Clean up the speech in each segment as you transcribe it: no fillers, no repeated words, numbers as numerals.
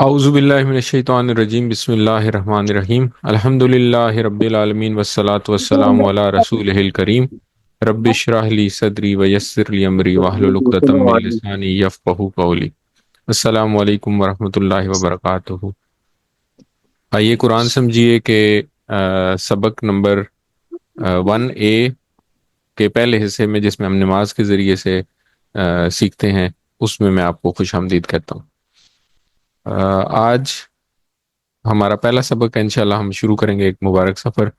اعوذ باللہ من الشیطان الرجیم، بسم اللہ الرحمن الرحیم، الحمد للہ رب العالمین والصلاة والسلام علی رسولہ الکریم، رب اشرح لی صدری ویسر لی امری واحلل عقدۃ من لسانی یفقہوا قولی۔ السلام علیکم ورحمۃ اللہ وبرکاتہ۔ آئیے قرآن سمجھیے کہ سبق نمبر 1A کے پہلے حصے میں، جس میں ہم نماز کے ذریعے سے سیکھتے ہیں، اس میں آپ کو خوش آمدید کہتا ہوں۔ آج ہمارا پہلا سبق ہے، انشاءاللہ ہم شروع کریں گے ایک مبارک سفر۔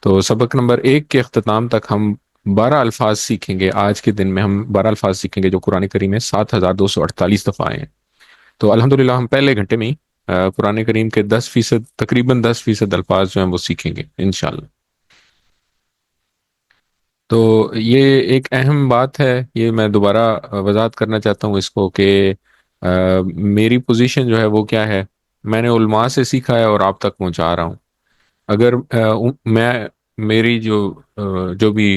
تو سبق نمبر 1 کے اختتام تک ہم 12 الفاظ سیکھیں گے۔ آج کے دن میں ہم 12 الفاظ سیکھیں گے جو قرآن کریم میں 7248 دفعہ آئے ہیں۔ تو الحمدللہ ہم پہلے گھنٹے میں ہی قرآن کریم کے 10%، تقریباً 10% الفاظ جو ہیں وہ سیکھیں گے انشاءاللہ۔ تو یہ ایک اہم بات ہے، یہ میں دوبارہ وضاحت کرنا چاہتا ہوں اس کو کہ میری پوزیشن جو ہے وہ کیا ہے۔ میں نے علماء سے سیکھا ہے اور آپ تک پہنچا رہا ہوں۔ اگر میں میری جو بھی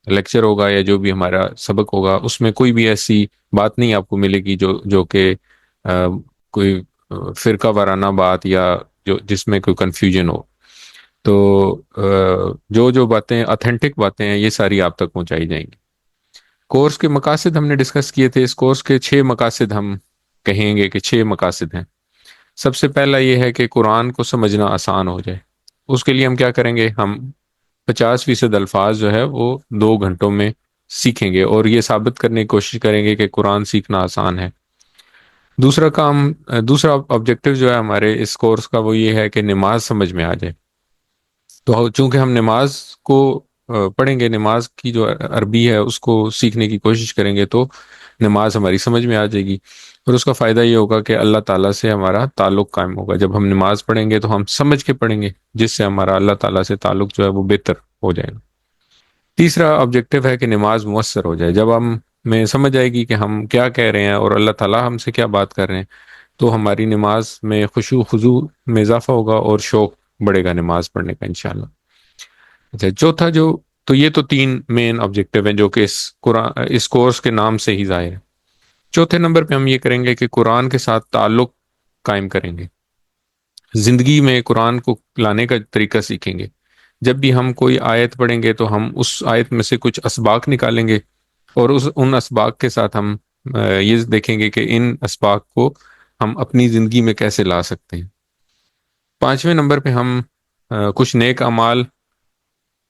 لیکچر ہوگا یا جو بھی ہمارا سبق ہوگا، اس میں کوئی بھی ایسی بات نہیں آپ کو ملے گی جو کہ کوئی فرقہ وارانہ بات یا جس میں کوئی کنفیوژن ہو۔ تو جو باتیں اتھینٹک باتیں ہیں، یہ ساری آپ تک پہنچائی جائیں گی۔ کورس کے مقاصد ہم نے ڈسکس کیے تھے۔ اس کورس کے 6 مقاصد ہم کہیں گے کہ 6 مقاصد ہیں۔ سب سے پہلا یہ ہے کہ قرآن کو سمجھنا آسان ہو جائے۔ اس کے لیے ہم کیا کریں گے؟ ہم 50% الفاظ جو ہے وہ 2 گھنٹوں میں سیکھیں گے، اور یہ ثابت کرنے کی کوشش کریں گے کہ قرآن سیکھنا آسان ہے۔ دوسرا آبجیکٹو جو ہے ہمارے اس کورس کا، وہ یہ ہے کہ نماز سمجھ میں آ جائے۔ تو چونکہ ہم نماز کو پڑھیں گے، نماز کی جو عربی ہے اس کو سیکھنے کی کوشش کریں گے، تو نماز ہماری سمجھ میں آ جائے گی، اور اس کا فائدہ یہ ہوگا کہ اللہ تعالیٰ سے ہمارا تعلق قائم ہوگا۔ جب ہم نماز پڑھیں گے تو ہم سمجھ کے پڑھیں گے، جس سے ہمارا اللہ تعالیٰ سے تعلق جو ہے وہ بہتر ہو جائے گا۔ تیسرا آبجیکٹو ہے کہ نماز مؤثر ہو جائے۔ جب ہم میں سمجھ آئے گی کہ ہم کیا کہہ رہے ہیں اور اللہ تعالیٰ ہم سے کیا بات کر رہے ہیں، تو ہماری نماز میں خشوع خضوع میں اضافہ ہوگا اور شوق بڑھے گا نماز پڑھنے کا انشاءاللہ۔ اچھا، چوتھا تو یہ تو 3 مین آبجیکٹو ہیں جو کہ اس کورس کے نام سے ہی ظاہر ہے۔ چوتھے نمبر پہ ہم یہ کریں گے کہ قرآن کے ساتھ تعلق قائم کریں گے، زندگی میں قرآن کو لانے کا طریقہ سیکھیں گے۔ جب بھی ہم کوئی آیت پڑھیں گے تو ہم اس آیت میں سے کچھ اسباق نکالیں گے، اور ان اسباق کے ساتھ ہم یہ دیکھیں گے کہ ان اسباق کو ہم اپنی زندگی میں کیسے لا سکتے ہیں۔ 5ویں نمبر پہ ہم کچھ نیک اعمال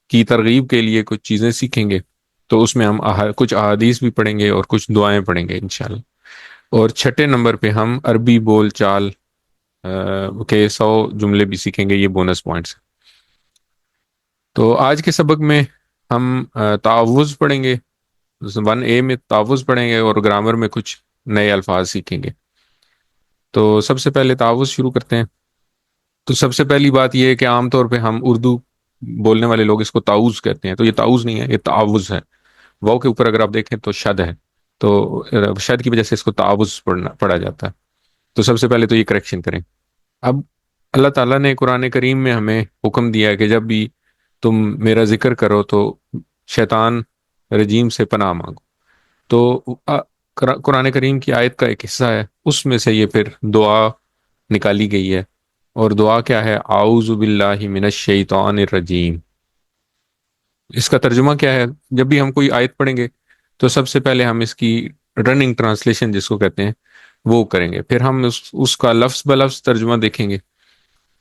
کی ترغیب کے لیے کچھ چیزیں سیکھیں گے، تو اس میں ہم کچھ احادیث بھی پڑھیں گے اور کچھ دعائیں پڑھیں گے انشاءاللہ۔ اور 6 نمبر پہ ہم عربی بول چال کے 100 جملے بھی سیکھیں گے، یہ بونس پوائنٹس۔ تو آج کے سبق میں ہم تعوذ پڑھیں گے، 1A میں تعوذ پڑھیں گے، اور گرامر میں کچھ نئے الفاظ سیکھیں گے۔ تو سب سے پہلے تعوذ شروع کرتے ہیں۔ تو سب سے پہلی بات یہ ہے کہ عام طور پہ ہم اردو بولنے والے لوگ اس کو تعوذ کہتے ہیں، تو یہ تعوذ نہیں ہے، یہ تعوذ ہے۔ واو کے اوپر اگر آپ دیکھیں تو شد ہے، تو شد کی وجہ سے اس کو تعوذ پڑھا جاتا ہے۔ تو سب سے پہلے تو یہ کریکشن کریں۔ اب اللہ تعالیٰ نے قرآن کریم میں ہمیں حکم دیا ہے کہ جب بھی تم میرا ذکر کرو تو شیطان رجیم سے پناہ مانگو۔ تو قرآن کریم کی آیت کا ایک حصہ ہے، اس میں سے یہ پھر دعا نکالی گئی ہے، اور دعا کیا ہے؟ اعوذ باللہ من الشیطان الرجیم۔ اس کا ترجمہ کیا ہے؟ جب بھی ہم کوئی آیت پڑھیں گے تو سب سے پہلے ہم اس کی رننگ ٹرانسلیشن جس کو کہتے ہیں وہ کریں گے، پھر ہم اس کا لفظ بلفظ ترجمہ دیکھیں گے،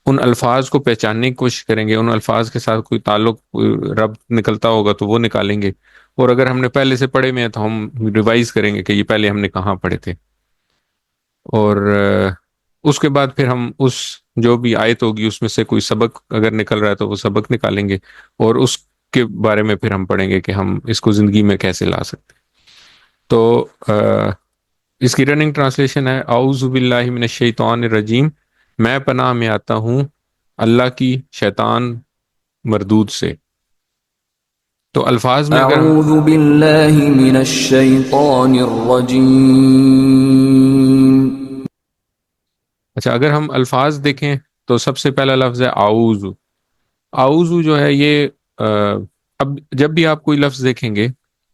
ان الفاظ کو پہچاننے کی کوشش کریں گے، ان الفاظ کے ساتھ کوئی تعلق ربط نکلتا ہوگا تو وہ نکالیں گے، اور اگر ہم نے پہلے سے پڑھے میں ہیں تو ہم ریوائز کریں گے کہ یہ پہلے ہم نے کہاں پڑھے تھے، اور اس کے بعد پھر ہم اس جو بھی آیت ہوگی اس میں سے کوئی سبق اگر نکل رہا ہے تو وہ سبق نکالیں گے، اور اس کے بارے میں پھر ہم پڑھیں گے کہ ہم اس کو زندگی میں کیسے لا سکتے ہیں۔ تو اس کی رننگ ٹرانسلیشن ہے اعوذ باللہ من الشیطان الرجیم، میں پناہ میں آتا ہوں اللہ کی شیطان مردود سے۔ تو الفاظ میں اگر اعوذ باللہ من الشیطان الرجیم۔ اچھا، اگر ہم الفاظ دیکھیں تو سب سے پہلا لفظ ہے اعوذ۔ اعوذ جو ہے یہ اب جب بھی آپ کوئی لفظ دیکھیں گے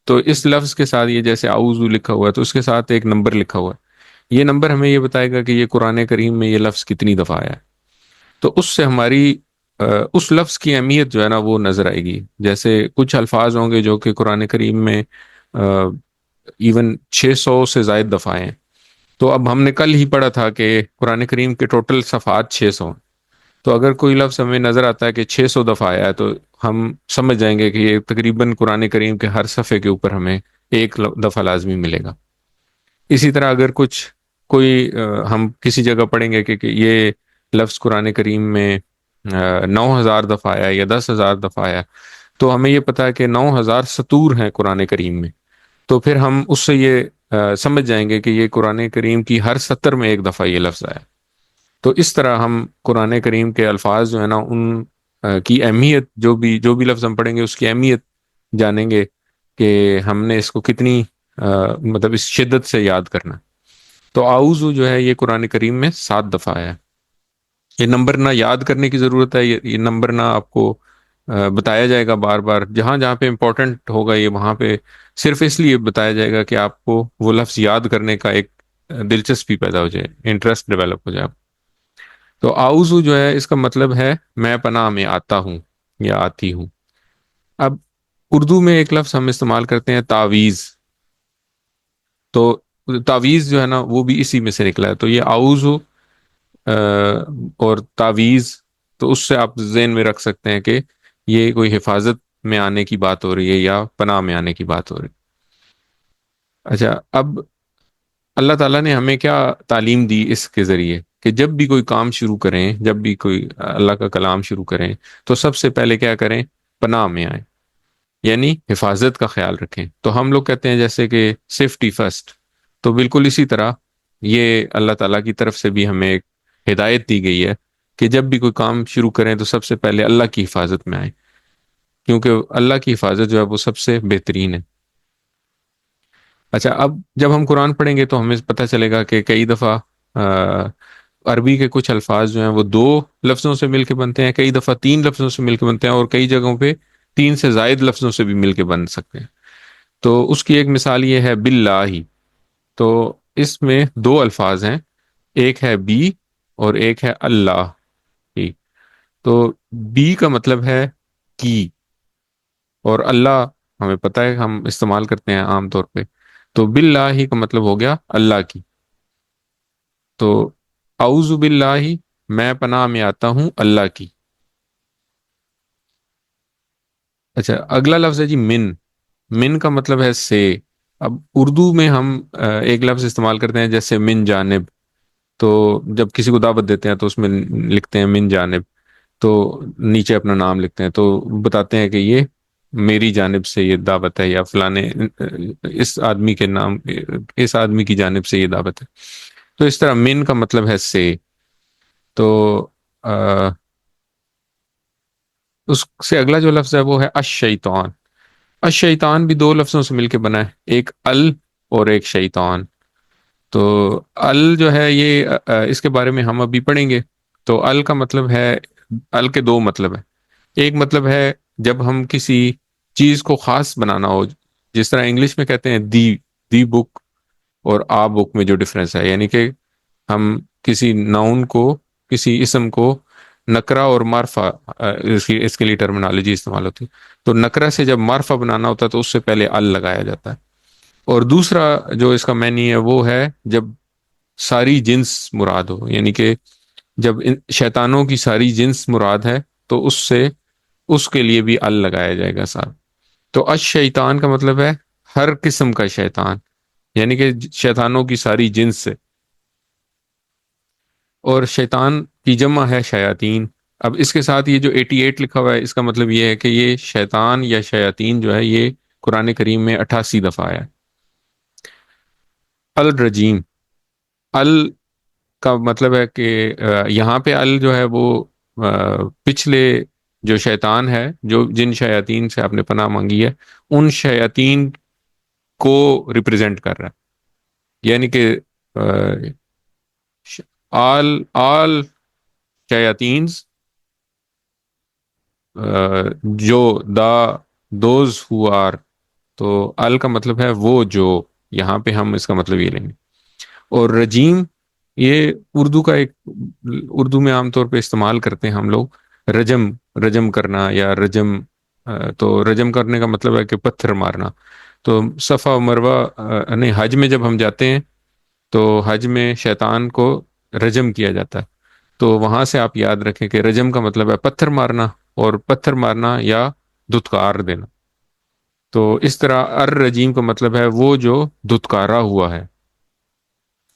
تو اس لفظ کے ساتھ، یہ جیسے اعوذ لکھا ہوا ہے تو اس کے ساتھ ایک نمبر لکھا ہوا ہے، یہ نمبر ہمیں یہ بتائے گا کہ یہ قرآن کریم میں یہ لفظ کتنی دفعہ آیا ہے. تو اس سے ہماری اس لفظ کی اہمیت جو ہے نا وہ نظر آئے گی. جیسے کچھ الفاظ ہوں گے جو کہ قرآن کریم میں ایون 600 سے زائد دفعہ ہیں. تو اب ہم نے کل ہی پڑھا تھا کہ قرآن کریم کے ٹوٹل صفحات 600. تو اگر کوئی لفظ ہمیں نظر آتا ہے کہ 600 دفعہ آیا ہے تو ہم سمجھ جائیں گے کہ یہ تقریباً قرآن کریم کے ہر صفحے کے اوپر ہمیں ایک دفعہ لازمی ملے گا. اسی طرح اگر کوئی ہم کسی جگہ پڑھیں گے کہ یہ لفظ قرآن کریم میں 9,000 دفعہ آیا یا 10,000 دفعہ آیا, تو ہمیں یہ پتا ہے کہ 9,000 سطور ہیں قرآن کریم میں. تو پھر ہم اس سے یہ سمجھ جائیں گے کہ یہ قرآن کریم کی ہر سطر میں ایک دفعہ یہ لفظ آیا. تو اس طرح ہم قرآن کریم کے الفاظ جو ہے نا ان کی اہمیت, جو بھی لفظ ہم پڑھیں گے اس کی اہمیت جانیں گے کہ ہم نے اس کو کتنی مطلب اس شدت سے یاد کرنا. تو اعوذ جو ہے یہ قرآن کریم میں 7 دفعہ آیا. یہ نمبر نہ یاد کرنے کی ضرورت ہے, یہ نمبر نہ آپ کو بتایا جائے گا بار بار. جہاں جہاں پہ امپورٹنٹ ہوگا یہ وہاں پہ صرف اس لیے بتایا جائے گا کہ آپ کو وہ لفظ یاد کرنے کا ایک دلچسپی پیدا ہو جائے, انٹرسٹ ڈیولپ ہو جائے. تو اعوذ جو ہے اس کا مطلب ہے میں پناہ میں آتا ہوں یا آتی ہوں. اب اردو میں ایک لفظ ہم استعمال کرتے ہیں تعویذ. تو تعویذ جو ہے نا وہ بھی اسی میں سے نکلا ہے. تو یہ اعوذ اور تعویذ, تو اس سے آپ ذہن میں رکھ سکتے ہیں کہ یہ کوئی حفاظت میں آنے کی بات ہو رہی ہے یا پناہ میں آنے کی بات ہو رہی ہے. اچھا, اب اللہ تعالیٰ نے ہمیں کیا تعلیم دی اس کے ذریعے کہ جب بھی کوئی کام شروع کریں, جب بھی کوئی اللہ کا کلام شروع کریں, تو سب سے پہلے کیا کریں, پناہ میں آئیں, یعنی حفاظت کا خیال رکھیں. تو ہم لوگ کہتے ہیں جیسے کہ سیفٹی فرسٹ, تو بالکل اسی طرح یہ اللہ تعالیٰ کی طرف سے بھی ہمیں ایک ہدایت دی گئی ہے کہ جب بھی کوئی کام شروع کریں تو سب سے پہلے اللہ کی حفاظت میں آئیں, کیونکہ اللہ کی حفاظت جو ہے وہ سب سے بہترین ہے. اچھا, اب جب ہم قرآن پڑھیں گے تو ہمیں پتہ چلے گا کہ کئی دفعہ عربی کے کچھ الفاظ جو ہیں وہ 2 لفظوں سے مل کے بنتے ہیں, کئی دفعہ 3 لفظوں سے مل کے بنتے ہیں, اور کئی جگہوں پہ 3 سے زائد لفظوں سے بھی مل کے بن سکتے ہیں. تو اس کی ایک مثال یہ ہے باللہ. تو اس میں 2 الفاظ ہیں, ایک ہے بی اور ایک ہے اللہ کی. تو بی کا مطلب ہے کی, اور اللہ ہمیں پتہ ہے ہم استعمال کرتے ہیں عام طور پہ. تو باللہ کا مطلب ہو گیا اللہ کی. تو اعوذ باللہ, میں پناہ میں آتا ہوں اللہ کی. اچھا, اگلا لفظ ہے جی من. من کا مطلب ہے سے. اب اردو میں ہم ایک لفظ استعمال کرتے ہیں جیسے من جانب. تو جب کسی کو دعوت دیتے ہیں تو اس میں لکھتے ہیں من جانب, تو نیچے اپنا نام لکھتے ہیں, تو بتاتے ہیں کہ یہ میری جانب سے یہ دعوت ہے, یا فلانے اس آدمی کے نام, اس آدمی کی جانب سے یہ دعوت ہے. تو اس طرح من کا مطلب ہے سے. تو اس سے اگلا جو لفظ ہے وہ ہے الشیطان. الشیطان بھی 2 لفظوں سے مل کے بنا ہے, ایک ال اور ایک شیطان. تو ال جو ہے یہ اس کے بارے میں ہم ابھی پڑھیں گے. تو ال کا مطلب ہے, ال کے 2 مطلب ہے. ایک مطلب ہے جب ہم کسی چیز کو خاص بنانا ہو, جس طرح انگلش میں کہتے ہیں دی بک اور آ بک میں جو ڈفرینس ہے, یعنی کہ ہم کسی ناؤن کو, کسی اسم کو نکرہ اور معرفہ, اس کے لیے ٹرمنالوجی استعمال ہوتی ہے. تو نکرہ سے جب معرفہ بنانا ہوتا ہے تو اس سے پہلے ال لگایا جاتا ہے. اور دوسرا جو اس کا معنی ہے وہ ہے جب ساری جنس مراد ہو, یعنی کہ جب شیطانوں کی ساری جنس مراد ہے تو اس کے لیے بھی ال لگایا جائے گا ساتھ. تو الشیطان کا مطلب ہے ہر قسم کا شیطان, یعنی کہ شیطانوں کی ساری جنس سے. اور شیطان کی جمع ہے شیاطین. اب اس کے ساتھ یہ جو 88 لکھا ہوا ہے, اس کا مطلب یہ ہے کہ یہ شیطان یا شیاطین جو ہے یہ قرآن کریم میں 88 دفعہ آیا ہے. الرجیم, ال کا مطلب ہے کہ یہاں پہ ال جو ہے وہ پچھلے جو شیطان ہے, جو جن شیاطین سے آپ نے پناہ مانگی ہے, ان شیاطین کو ریپرزینٹ کر رہا ہے. یعنی کہ آل شیاطینز, جو دوز ہو آر. تو ال کا مطلب ہے وہ جو, یہاں پہ ہم اس کا مطلب یہ لیں گے. اور رجیم یہ اردو کا ایک، اردو میں عام طور پہ استعمال کرتے ہیں ہم لوگ رجم، رجم کرنا یا رجم، تو رجم کرنے کا مطلب ہے کہ پتھر مارنا. تو صفا و مروہ نہیں، حج میں جب ہم جاتے ہیں تو حج میں شیطان کو رجم کیا جاتا ہے. تو وہاں سے آپ یاد رکھیں کہ رجم کا مطلب ہے پتھر مارنا، اور پتھر مارنا یا دھتکار دینا. تو اس طرح الرجیم کا مطلب ہے وہ جو دھتکارا ہوا ہے.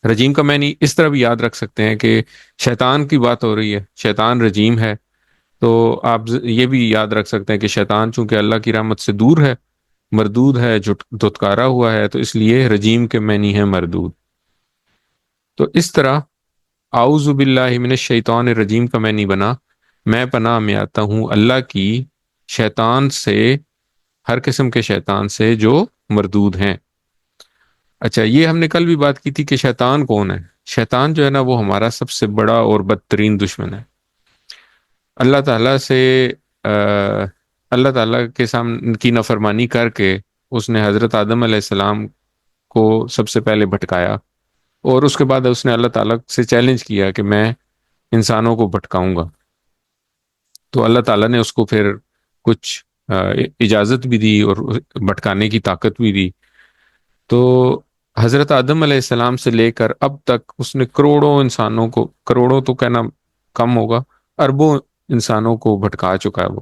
رجیم کا معنی اس طرح بھی یاد رکھ سکتے ہیں کہ شیطان کی بات ہو رہی ہے، شیطان رجیم ہے. تو آپ یہ بھی یاد رکھ سکتے ہیں کہ شیطان چونکہ اللہ کی رحمت سے دور ہے، مردود ہے، دھتکارا ہوا ہے، تو اس لیے رجیم کے معنی ہے مردود. تو اس طرح اعوذ باللہ من الشیطان الرجیم کا معنی بنا میں پناہ میں آتا ہوں اللہ کی شیطان سے، ہر قسم کے شیطان سے جو مردود ہیں. اچھا، یہ ہم نے کل بھی بات کی تھی کہ شیطان کون ہے. شیطان جو ہے نا وہ ہمارا سب سے بڑا اور بدترین دشمن ہے. اللہ تعالیٰ سے اللہ تعالیٰ کے سامنے کی نافرمانی کر کے اس نے حضرت آدم علیہ السلام کو سب سے پہلے بھٹکایا، اور اس کے بعد اس نے اللہ تعالیٰ سے چیلنج کیا کہ میں انسانوں کو بھٹکاؤں گا. تو اللہ تعالیٰ نے اس کو پھر کچھ اجازت بھی دی اور بھٹکانے کی طاقت بھی دی. تو حضرت آدم علیہ السلام سے لے کر اب تک اس نے کروڑوں انسانوں کو، کروڑوں تو کہنا کم ہوگا، اربوں انسانوں کو بھٹکا چکا ہے وہ.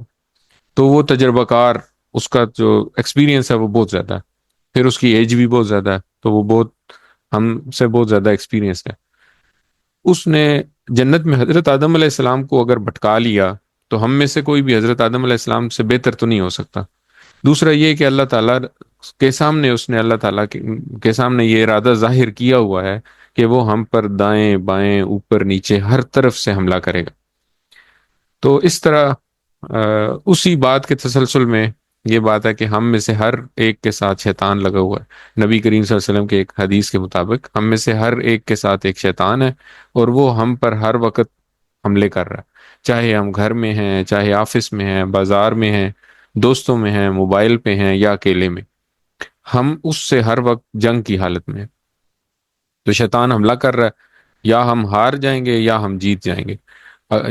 تو وہ تجربہ کار، اس کا جو ایکسپیرینس ہے وہ بہت زیادہ ہے، پھر اس کی ایج بھی بہت زیادہ ہے، تو وہ بہت ہم سے بہت زیادہ ایکسپیرینس ہے. اس نے جنت میں حضرت آدم علیہ السلام کو اگر بھٹکا لیا تو ہم میں سے کوئی بھی حضرت آدم علیہ السلام سے بہتر تو نہیں ہو سکتا. دوسرا یہ کہ اللہ تعالیٰ کے سامنے، اس نے اللہ تعالیٰ کے سامنے یہ ارادہ ظاہر کیا ہوا ہے کہ وہ ہم پر دائیں بائیں اوپر نیچے ہر طرف سے حملہ کرے گا. تو اس طرح اسی بات کے تسلسل میں یہ بات ہے کہ ہم میں سے ہر ایک کے ساتھ شیطان لگا ہوا ہے. نبی کریم صلی اللہ علیہ وسلم کے ایک حدیث کے مطابق ہم میں سے ہر ایک کے ساتھ ایک شیطان ہے، اور وہ ہم پر ہر وقت حملے کر رہا ہے، چاہے ہم گھر میں ہیں، چاہے آفس میں ہیں، بازار میں ہیں، دوستوں میں ہیں، موبائل پہ ہیں یا اکیلے میں، ہم اس سے ہر وقت جنگ کی حالت میں ہیں. تو شیطان حملہ کر رہا ہے، یا ہم ہار جائیں گے یا ہم جیت جائیں گے.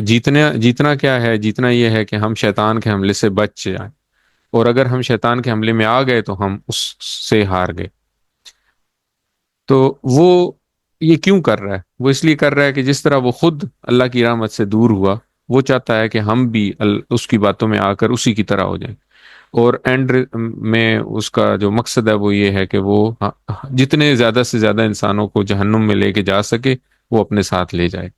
جیتنا کیا ہے؟ جیتنا یہ ہے کہ ہم شیطان کے حملے سے بچ جائیں، اور اگر ہم شیطان کے حملے میں آ گئے تو ہم اس سے ہار گئے. تو وہ یہ کیوں کر رہا ہے؟ وہ اس لیے کر رہا ہے کہ جس طرح وہ خود اللہ کی رحمت سے دور ہوا، وہ چاہتا ہے کہ ہم بھی اس کی باتوں میں آ کر اسی کی طرح ہو جائیں. اور اینڈ میں اس کا جو مقصد ہے وہ یہ ہے کہ وہ جتنے زیادہ سے زیادہ انسانوں کو جہنم میں لے کے جا سکے وہ اپنے ساتھ لے جائے.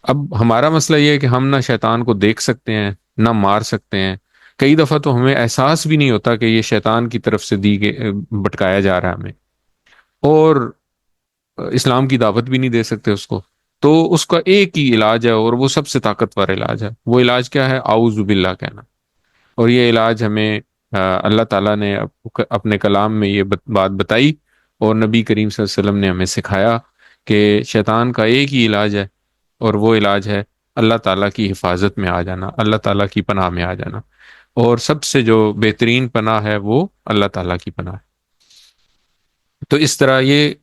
اب ہمارا مسئلہ یہ ہے کہ ہم نہ شیطان کو دیکھ سکتے ہیں نہ مار سکتے ہیں. کئی دفعہ تو ہمیں احساس بھی نہیں ہوتا کہ یہ شیطان کی طرف سے دی گئی، بھٹکایا جا رہا ہے ہمیں، اور اسلام کی دعوت بھی نہیں دے سکتے اس کو. تو اس کا ایک ہی علاج ہے، اور وہ سب سے طاقتور علاج ہے. وہ علاج کیا ہے؟ اعوذ باللہ کہنا. اور یہ علاج ہمیں اللہ تعالیٰ نے اپنے کلام میں یہ بات بتائی، اور نبی کریم صلی اللہ علیہ وسلم نے ہمیں سکھایا کہ شیطان کا ایک ہی علاج ہے، اور وہ علاج ہے اللہ تعالیٰ کی حفاظت میں آ جانا، اللہ تعالیٰ کی پناہ میں آ جانا. اور سب سے جو بہترین پناہ ہے وہ اللہ تعالیٰ کی پناہ ہے. تو اس طرح یہ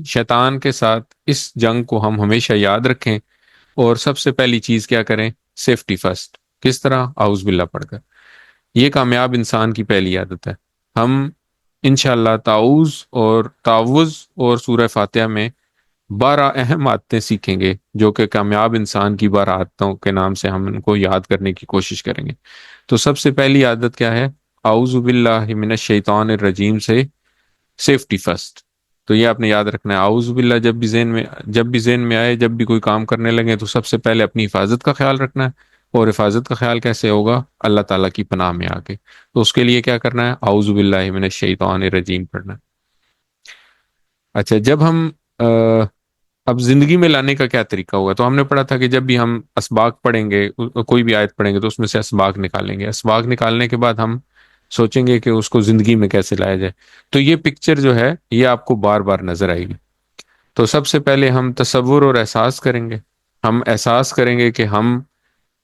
شیطان کے ساتھ اس جنگ کو ہم ہمیشہ یاد رکھیں، اور سب سے پہلی چیز کیا کریں؟ Safety first. کس طرح؟ اعوذ باللہ پڑھ کر. یہ کامیاب انسان کی پہلی عادت ہے. ہم انشاءاللہ تعوذ اور تعوذ اور سورہ فاتحہ میں 12 اہم عادتیں سیکھیں گے، جو کہ کامیاب انسان کی 12 عادتوں کے نام سے ہم ان کو یاد کرنے کی کوشش کریں گے. تو سب سے پہلی عادت کیا ہے؟ اعوذ باللہ من الشیطان الرجیم سے سیفٹی فرسٹ. تو یہ آپ نے یاد رکھنا ہے. اعوذ باللہ جب بھی ذہن میں آئے، جب بھی کوئی کام کرنے لگے، تو سب سے پہلے اپنی حفاظت کا خیال رکھنا ہے. اور حفاظت کا خیال کیسے ہوگا؟ اللہ تعالیٰ کی پناہ میں آ کے. تو اس کے لیے کیا کرنا ہے؟ اعوذ باللہ من الشیطان الرجیم پڑھنا ہے. اچھا، جب ہم اب زندگی میں لانے کا کیا طریقہ ہوگا؟ تو ہم نے پڑھا تھا کہ جب بھی ہم اسباق پڑھیں گے، کوئی بھی آیت پڑھیں گے، تو اس میں سے اسباق نکالیں گے. اسباق نکالنے کے بعد ہم سوچیں گے کہ اس کو زندگی میں کیسے لایا جائے. تو یہ پکچر جو ہے یہ آپ کو بار بار نظر آئے گی. تو سب سے پہلے ہم تصور اور احساس کریں گے. ہم احساس کریں گے کہ ہم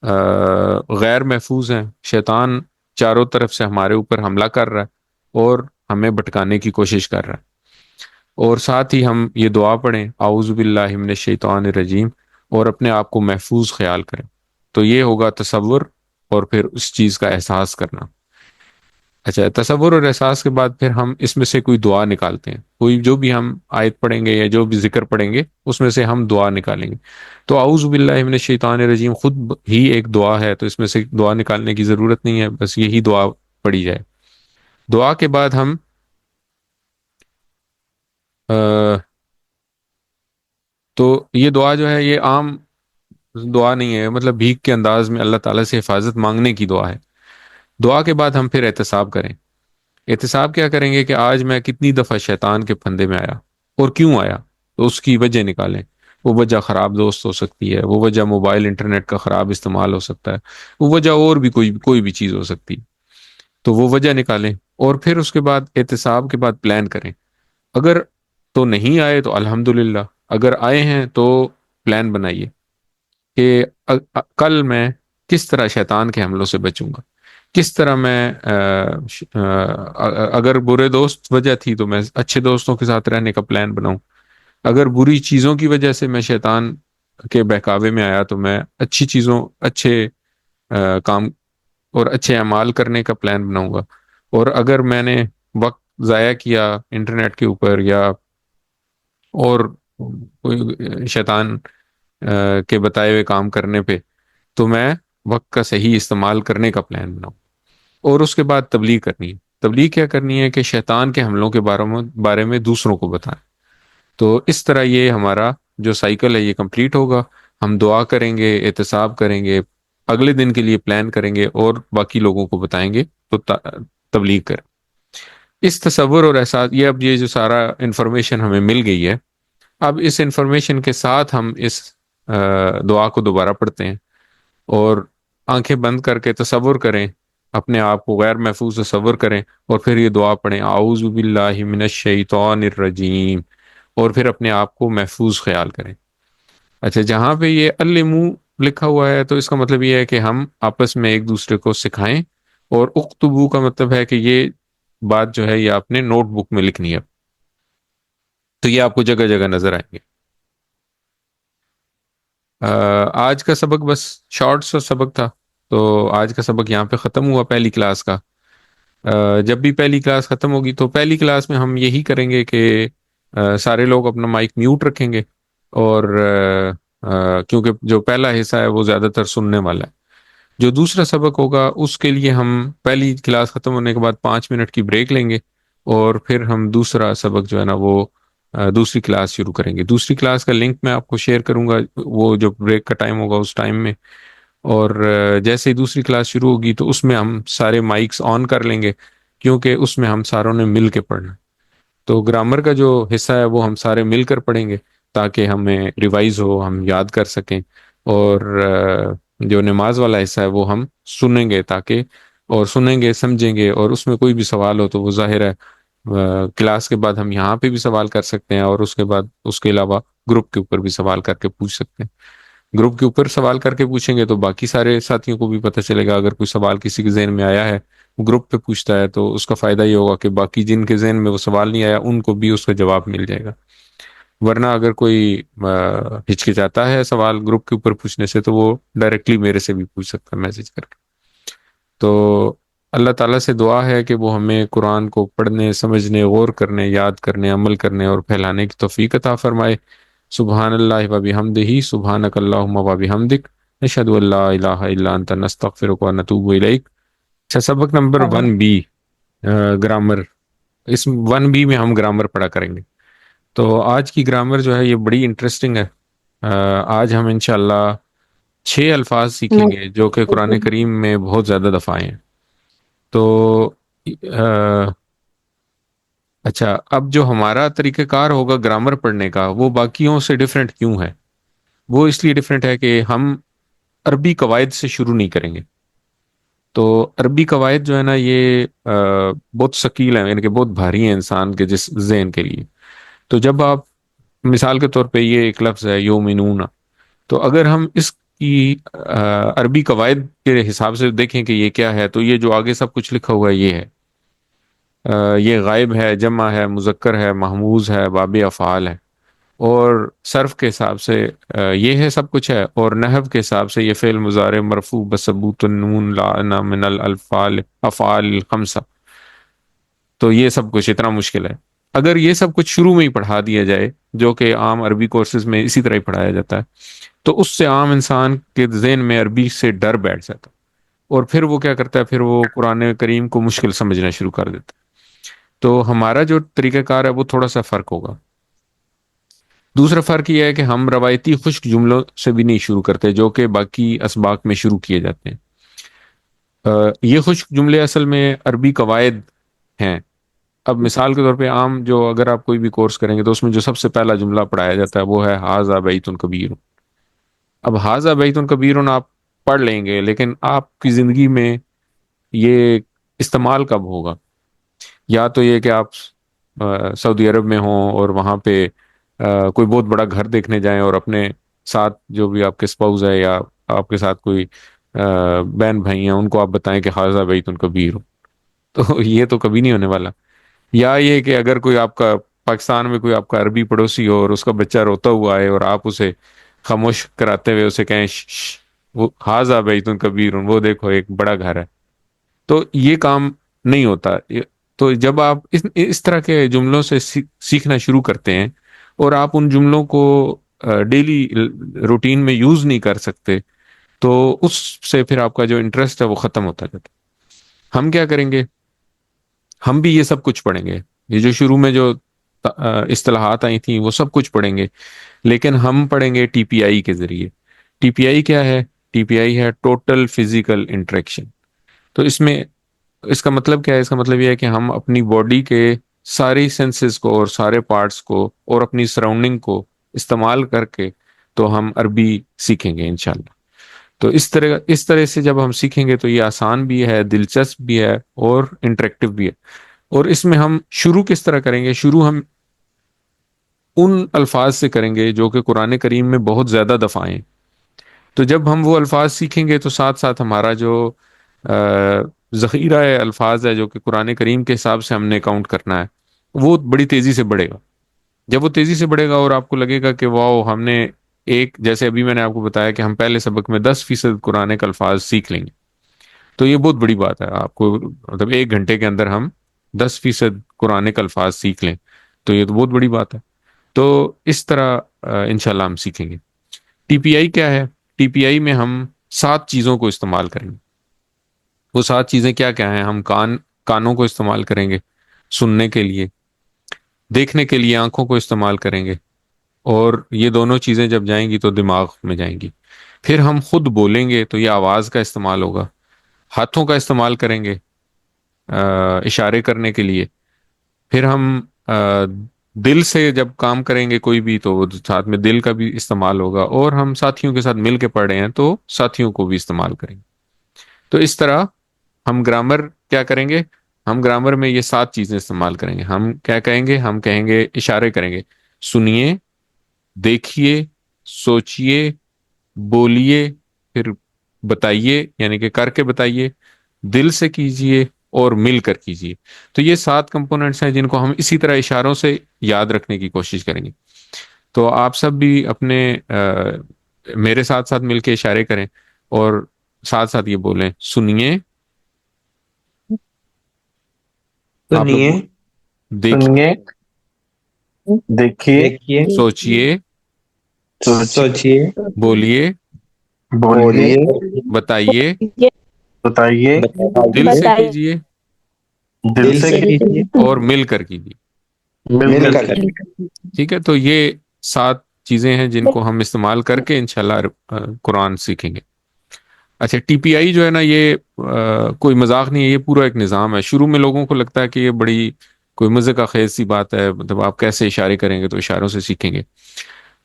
غیر محفوظ ہیں، شیطان چاروں طرف سے ہمارے اوپر حملہ کر رہا ہے اور ہمیں بھٹکانے کی کوشش کر رہا ہے. اور ساتھ ہی ہم یہ دعا پڑھیں اعوذ باللہ من الشیطان الرجیم، اور اپنے آپ کو محفوظ خیال کریں۔ تو یہ ہوگا تصور اور پھر اس چیز کا احساس کرنا۔ اچھا، تصور اور احساس کے بعد پھر ہم اس میں سے کوئی دعا نکالتے ہیں، کوئی جو بھی ہم آیت پڑھیں گے یا جو بھی ذکر پڑھیں گے اس میں سے ہم دعا نکالیں گے۔ تو اعوذ باللہ من الشیطان الرجیم خود ہی ایک دعا ہے، تو اس میں سے دعا نکالنے کی ضرورت نہیں ہے، بس یہی دعا پڑھی جائے۔ دعا کے بعد ہم تو یہ دعا جو ہے یہ عام دعا نہیں ہے، مطلب بھیک کے انداز میں اللہ تعالیٰ سے حفاظت مانگنے کی دعا ہے۔ دعا کے بعد ہم پھر احتساب کریں۔ احتساب کیا کریں گے کہ آج میں کتنی دفعہ شیطان کے پھندے میں آیا اور کیوں آیا، تو اس کی وجہ نکالیں۔ وہ وجہ خراب دوست ہو سکتی ہے، وہ وجہ موبائل انٹرنیٹ کا خراب استعمال ہو سکتا ہے، وہ وجہ اور بھی کوئی بھی چیز ہو سکتی ہے، تو وہ وجہ نکالیں۔ اور پھر اس کے بعد احتساب کے بعد پلان کریں۔ اگر تو نہیں آئے تو الحمدللہ، اگر آئے ہیں تو پلان بنائیے کہ کل میں کس طرح شیطان کے حملوں سے بچوں گا، کس طرح میں اگر برے دوست وجہ تھی تو میں اچھے دوستوں کے ساتھ رہنے کا پلان بناؤں، اگر بری چیزوں کی وجہ سے میں شیطان کے بہکاوے میں آیا تو میں اچھی چیزوں، اچھے کام اور اچھے اعمال کرنے کا پلان بناؤں گا۔ اور اگر میں نے وقت ضائع کیا انٹرنیٹ کے اوپر یا اور کوئی شیطان کے بتائے ہوئے کام کرنے پہ، تو میں وقت کا صحیح استعمال کرنے کا پلان بناؤں۔ اور اس کے بعد تبلیغ کرنی ہے۔ تبلیغ کیا کرنی ہے کہ شیطان کے حملوں کے بارے میں دوسروں کو بتائیں۔ تو اس طرح یہ ہمارا جو سائیکل ہے یہ کمپلیٹ ہوگا۔ ہم دعا کریں گے، احتساب کریں گے، اگلے دن کے لیے پلان کریں گے اور باقی لوگوں کو بتائیں گے، تو تبلیغ کریں۔ اس تصور اور احساس، یہ جو سارا انفارمیشن ہمیں مل گئی ہے، اب اس انفارمیشن کے ساتھ ہم اس دعا کو دوبارہ پڑھتے ہیں اور آنکھیں بند کر کے تصور کریں، اپنے آپ کو غیر محفوظ تصور کریں، اور پھر یہ دعا پڑھیں اعوذ باللہ من الشیطان الرجیم، اور پھر اپنے آپ کو محفوظ خیال کریں۔ اچھا، جہاں پہ یہ المو لکھا ہوا ہے تو اس کا مطلب یہ ہے کہ ہم آپس میں ایک دوسرے کو سکھائیں، اور اختبو کا مطلب ہے کہ یہ بات جو ہے یہ آپ نے نوٹ بک میں لکھنی ہے، تو یہ آپ کو جگہ جگہ نظر آئیں گے۔ آج کا سبق بس شارٹ سا سبق تھا، تو آج کا سبق یہاں پہ ختم ہوا پہلی کلاس کا۔ جب بھی پہلی کلاس ختم ہوگی تو پہلی کلاس میں ہم یہی کریں گے کہ سارے لوگ اپنا مائک میوٹ رکھیں گے، اور کیونکہ جو پہلا حصہ ہے وہ زیادہ تر سننے والا ہے۔ جو دوسرا سبق ہوگا اس کے لیے ہم پہلی کلاس ختم ہونے کے بعد 5 منٹ کی بریک لیں گے، اور پھر ہم دوسرا سبق جو ہے نا وہ دوسری کلاس شروع کریں گے۔ دوسری کلاس کا لنک میں آپ کو شیئر کروں گا، وہ جو بریک کا ٹائم ہوگا اس ٹائم میں، اور جیسے ہی دوسری کلاس شروع ہوگی تو اس میں ہم سارے مائکس آن کر لیں گے، کیونکہ اس میں ہم ساروں نے مل کے پڑھنا۔ تو گرامر کا جو حصہ ہے وہ ہم سارے مل کر پڑھیں گے تاکہ ہمیں ریوائز ہو، ہم یاد کر سکیں، اور جو نماز والا حصہ ہے وہ ہم سنیں گے تاکہ، اور سنیں گے سمجھیں گے، اور اس میں کوئی بھی سوال ہو تو وہ ظاہر ہے کلاس کے بعد ہم یہاں پہ بھی سوال کر سکتے ہیں، اور اس کے بعد اس کے علاوہ گروپ کے اوپر بھی سوال کر کے پوچھ سکتے ہیں۔ گروپ کے اوپر سوال کر کے پوچھیں گے تو باقی سارے ساتھیوں کو بھی پتہ چلے گا، اگر کوئی سوال کسی کے ذہن میں آیا ہے وہ گروپ پہ پوچھتا ہے تو اس کا فائدہ یہ ہوگا کہ باقی جن کے ذہن میں وہ سوال نہیں آیا ان کو بھی اس کا جواب مل جائے گا۔ ورنہ اگر کوئی ہچکچاتا ہے سوال گروپ کے اوپر پوچھنے سے تو وہ ڈائریکٹلی میرے سے بھی پوچھ سکتا ہے میسج کر کے۔ تو اللہ تعالیٰ سے دعا ہے کہ وہ ہمیں قرآن کو پڑھنے، سمجھنے، غور کرنے، یاد کرنے، عمل کرنے اور پھیلانے کی توفیق عطا فرمائے۔ سبحان اللہ و بحمدہ، سبحانک اللہم و بحمدک، نشہد ان لا الہ الا انت، نستغفرک و نتوب الیک۔ اچھا، سبق نمبر 1B، گرامر۔ اس 1B میں ہم گرامر پڑھا کریں گے۔ تو آج کی گرامر جو ہے یہ بڑی انٹرسٹنگ ہے۔ آج ہم انشاءاللہ 6 الفاظ سیکھیں گے جو کہ قرآن کریم میں بہت زیادہ دفعہ ہیں۔ تو اچھا، اب جو ہمارا طریقہ کار ہوگا گرامر پڑھنے کا وہ باقیوں سے ڈیفرنٹ کیوں ہے؟ وہ اس لیے ڈیفرنٹ ہے کہ ہم عربی قواعد سے شروع نہیں کریں گے۔ تو عربی قواعد جو ہے نا یہ بہت ثقیل ہیں، یعنی کہ بہت بھاری ہیں انسان کے جس ذہن کے لیے۔ تو جب آپ مثال کے طور پہ یہ ایک لفظ ہے یومنون، تو اگر ہم اس کی عربی قواعد کے حساب سے دیکھیں کہ یہ کیا ہے، تو یہ جو آگے سب کچھ لکھا ہوا ہے یہ ہے۔ یہ غائب ہے، جمع ہے، مذکر ہے، محموز ہے، باب افعال ہے، اور صرف کے حساب سے یہ ہے سب کچھ ہے، اور نحو کے حساب سے یہ فعل مضارع مرفوع بثبوت النون لا من الافعال افعال الخمسہ. تو یہ سب کچھ اتنا مشکل ہے. اگر یہ سب کچھ شروع میں ہی پڑھا دیا جائے، جو کہ عام عربی کورسز میں اسی طرح ہی پڑھایا جاتا ہے، تو اس سے عام انسان کے ذہن میں عربی سے ڈر بیٹھ جاتا ہے، اور پھر وہ کیا کرتا ہے، پھر وہ قرآن کریم کو مشکل سمجھنا شروع کر دیتا ہے. تو ہمارا جو طریقہ کار ہے وہ تھوڑا سا فرق ہوگا. دوسرا فرق یہ ہے کہ ہم روایتی خشک جملوں سے بھی نہیں شروع کرتے جو کہ باقی اسباق میں شروع کیے جاتے ہیں. یہ خشک جملے اصل میں عربی قواعد ہیں. اب مثال کے طور پہ عام جو اگر آپ کوئی بھی کورس کریں گے تو اس میں جو سب سے پہلا جملہ پڑھایا جاتا ہے وہ ہے ھذا بیت کبیر. اب ھذا بیت کبیر آپ پڑھ لیں گے، لیکن آپ کی زندگی میں یہ استعمال کب ہوگا؟ یا تو یہ کہ آپ سعودی عرب میں ہوں اور وہاں پہ کوئی بہت بڑا گھر دیکھنے جائیں، اور اپنے ساتھ جو بھی آپ کے اسپاؤز ہے یا آپ کے ساتھ کوئی بہن بھائی ہیں ان کو آپ بتائیں کہ ھذا بیت کبیر. تو یہ تو کبھی نہیں ہونے والا. یا یہ کہ اگر کوئی آپ کا پاکستان میں کوئی آپ کا عربی پڑوسی ہو اور اس کا بچہ روتا ہوا ہے اور آپ اسے خاموش کراتے ہوئے اسے کہیں وہ ھذا بیت کبیر، وہ دیکھو ایک بڑا گھر ہے، تو یہ کام نہیں ہوتا. تو جب آپ اس طرح کے جملوں سے سیکھنا شروع کرتے ہیں اور آپ ان جملوں کو ڈیلی روٹین میں یوز نہیں کر سکتے، تو اس سے پھر آپ کا جو انٹرسٹ ہے وہ ختم ہوتا جاتا ہے. ہم کیا کریں گے؟ ہم بھی یہ سب کچھ پڑھیں گے، یہ جو شروع میں جو اصطلاحات آئی تھیں وہ سب کچھ پڑھیں گے، لیکن ہم پڑھیں گے ٹی پی آئی کے ذریعے. ٹی پی آئی کیا ہے؟ ٹی پی آئی ہے ٹوٹل فزیکل انٹریکشن. تو اس میں اس کا مطلب کیا ہے؟ اس کا مطلب یہ ہے کہ ہم اپنی باڈی کے ساری سینسز کو اور سارے پارٹس کو اور اپنی سراؤنڈنگ کو استعمال کر کے تو ہم عربی سیکھیں گے انشاءاللہ. تو اس طرح سے جب ہم سیکھیں گے تو یہ آسان بھی ہے، دلچسپ بھی ہے، اور انٹریکٹیو بھی ہے. اور اس میں ہم شروع کس طرح کریں گے؟ شروع ہم ان الفاظ سے کریں گے جو کہ قرآن کریم میں بہت زیادہ دفعہ آئے ہیں. تو جب ہم وہ الفاظ سیکھیں گے تو ساتھ ساتھ ہمارا جو ذخیرہ الفاظ ہے جو کہ قرآن کریم کے حساب سے ہم نے کاؤنٹ کرنا ہے، وہ بڑی تیزی سے بڑھے گا. جب وہ تیزی سے بڑھے گا اور آپ کو لگے گا کہ واو، ہم نے ایک، جیسے ابھی میں نے آپ کو بتایا کہ ہم پہلے سبق میں 10% قرآن کے الفاظ سیکھ لیں گے، تو یہ بہت بڑی بات ہے. آپ کو مطلب 1 گھنٹے کے اندر ہم 10% قرآن کے الفاظ سیکھ لیں تو یہ تو بہت بڑی بات ہے. تو اس طرح انشاءاللہ ہم سیکھیں گے. ٹی پی آئی کیا ہے؟ ٹی پی آئی میں ہم 7 چیزوں کو استعمال کریں گے. وہ 7 چیزیں کیا کیا ہیں؟ ہم کانوں کو استعمال کریں گے سننے کے لیے، دیکھنے کے لیے آنکھوں کو استعمال کریں گے، اور یہ دونوں چیزیں جب جائیں گی تو دماغ میں جائیں گی. پھر ہم خود بولیں گے تو یہ آواز کا استعمال ہوگا. ہاتھوں کا استعمال کریں گے اشارے کرنے کے لیے. پھر ہم دل سے جب کام کریں گے کوئی بھی تو ساتھ میں دل کا بھی استعمال ہوگا، اور ہم ساتھیوں کے ساتھ مل کے پڑھ رہے ہیں تو ساتھیوں کو بھی استعمال کریں گے. تو اس طرح ہم گرامر کیا کریں گے؟ ہم گرامر میں یہ 7 چیزیں استعمال کریں گے. ہم کیا کہیں گے؟ ہم کہیں گے، اشارے کریں گے، سنیے، دیکھیے، سوچئے، بولیے، پھر بتائیے یعنی کہ کر کے بتائیے، دل سے کیجئے، اور مل کر کیجئے. تو یہ 7 کمپوننٹس ہیں جن کو ہم اسی طرح اشاروں سے یاد رکھنے کی کوشش کریں گے. تو آپ سب بھی اپنے میرے ساتھ ساتھ مل کے اشارے کریں اور ساتھ ساتھ یہ بولیں، سنیے، آپ لوگ سنیے، دیکھیے، دیکھیے، سوچئے، سوچیے، بولیے، بولیے، بتائیے، بتائیے، دل سے کیجئے، دل سے کیجیے، اور مل کر کیجئے. مل کر ٹھیک ہے؟ تو یہ 7 چیزیں ہیں جن کو ہم استعمال کر کے انشاءاللہ قرآن سیکھیں گے. اچھا، ٹی پی آئی جو ہے نا، یہ کوئی مذاق نہیں ہے، یہ پورا ایک نظام ہے. شروع میں لوگوں کو لگتا ہے کہ یہ بڑی کوئی مزے کا خیز سی بات ہے، مطلب آپ کیسے اشارے کریں گے تو اشاروں سے سیکھیں گے،